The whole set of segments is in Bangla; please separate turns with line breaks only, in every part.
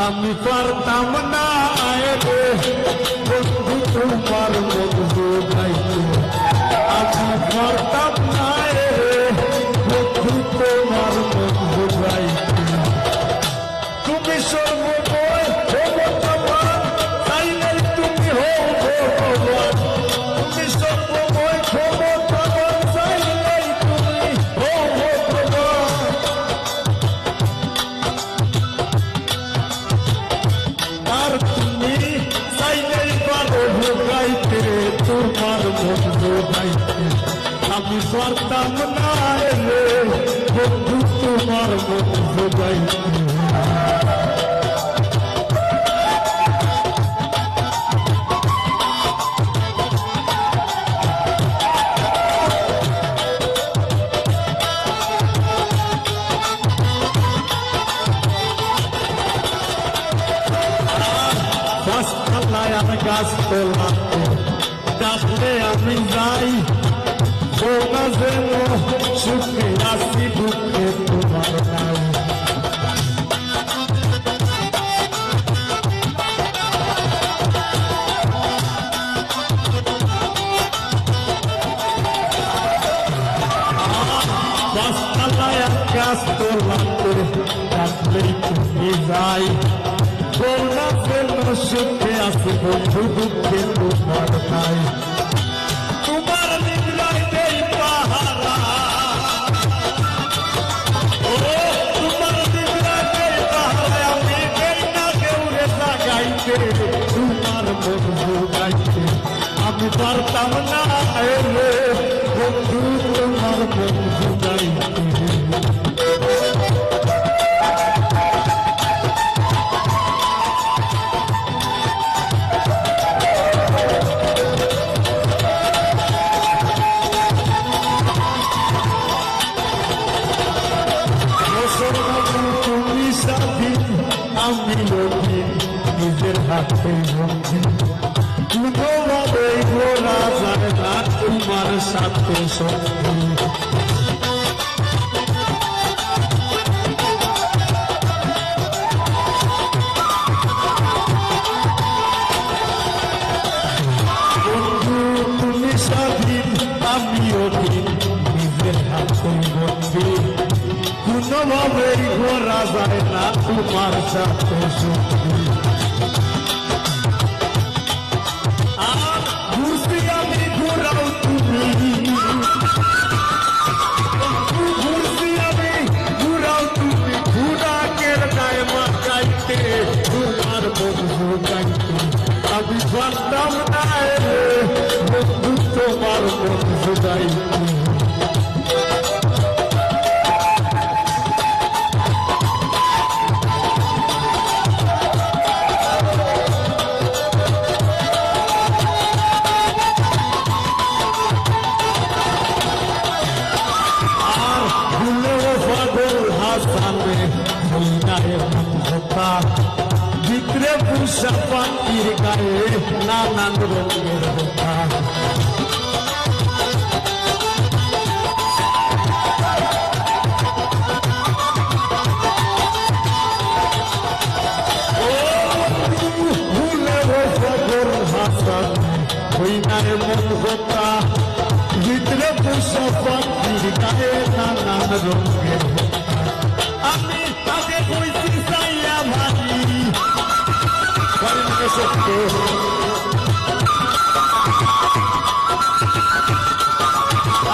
আমি পারতাম না রে বন্ধু তোমার বন্ধু গাইতে, আমি পারতাম না রে বন্ধু তোমার বন্ধু গাইতে। তুমি সর্বময় ভগবান, চাইলেই তুমি হও ভগবান। তুমি সর্বময় ভগবান, চাইলেই তুমি হও ভগবান। আর তুমি চাইলেই পারো ভোগাইতে তোমার বন্ধু গাইতে। আমি পারতাম না রে বন্ধু তোমার বন্ধু গাইতে। গাছ তোলাতে ডাকলে আমি যাই, সোনা যেন সুখে আসি দুঃখে তোমার নাই। গাছতলায় গাছ তোলাতে ডাকলেই তুমি যাই, সোনা যেন সুখে আসি বন্ধু দুঃখে তোমার নাই। তোমার নিদ্রায় দেই পাহারা, ও তোমার নিদ্রায় দেই পাহারা, আমি দেই না কেউরে জাগাইতে তোমার বন্ধু গাইতে। আমি পারতাম না রে বন্ধু তোমার বন্ধু গাইতে। তুমি স্বাধীন আমি অধীন, নিজের হাতে বন্দি। কোনোভাবে ঘোরা যায় না তোমার সাথে সঙ্গী। বন্ধু তুমি স্বাধীন আমি অধীন, নিজের হাতে বন্দি। কোনোভাবেই ঘোরা যায় না তোমার সাথে সঙ্গী। আর ঘুরছি আমি ঘোরাও তুমি, ঘুরছি আমি ঘোরাও তুমি, ঘুরাকের গায়ে মাখাইতে তোমার বন্ধু গাইতে। আমি পারতাম না রে বন্ধু তোমার বন্ধু গাইতে। ভিতরে পুষা পাখির গায়ে নানান রঙের হোতা। ভিতরে পুষা পাখির গায়ে নানান রঙের হোতা। আমি তাকে কইছি চাইয়া ভাবি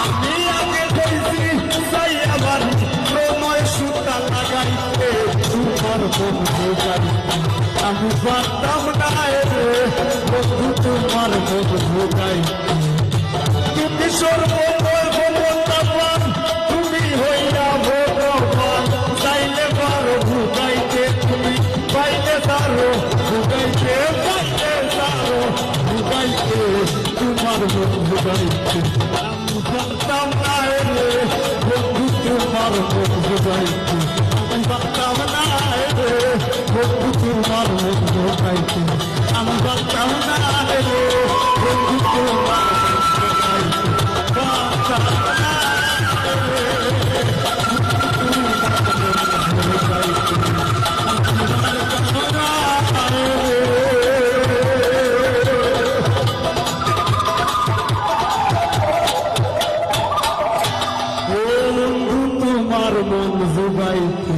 আমি আগে কইছি চাইয়া ভাবি প্রণয় সুতা লাগাইতে তোমার বন্ধু গাইতে। আমি পারতাম না রে বন্ধু তোমার বন্ধু গাইতে। তুমি সর্বময় ভগবান, তুমি হইয়া ভগবান, চাইলে পারো ভুগাইতে তুমি, পাইলে তারো ভুগাইতে, পাইলে তারো ভুগাইতে তোমার বন্ধু গাইতে। আমি পারতাম না রে বন্ধু তোমার বন্ধু গাইতে। আমি পারতাম না রে বন্ধু তোমার বন্ধু গাইতে। আমি পারতাম না রে বন্ধু তোমার বন্ধু গাইতে। পারতাম না রে মন জোগাইতে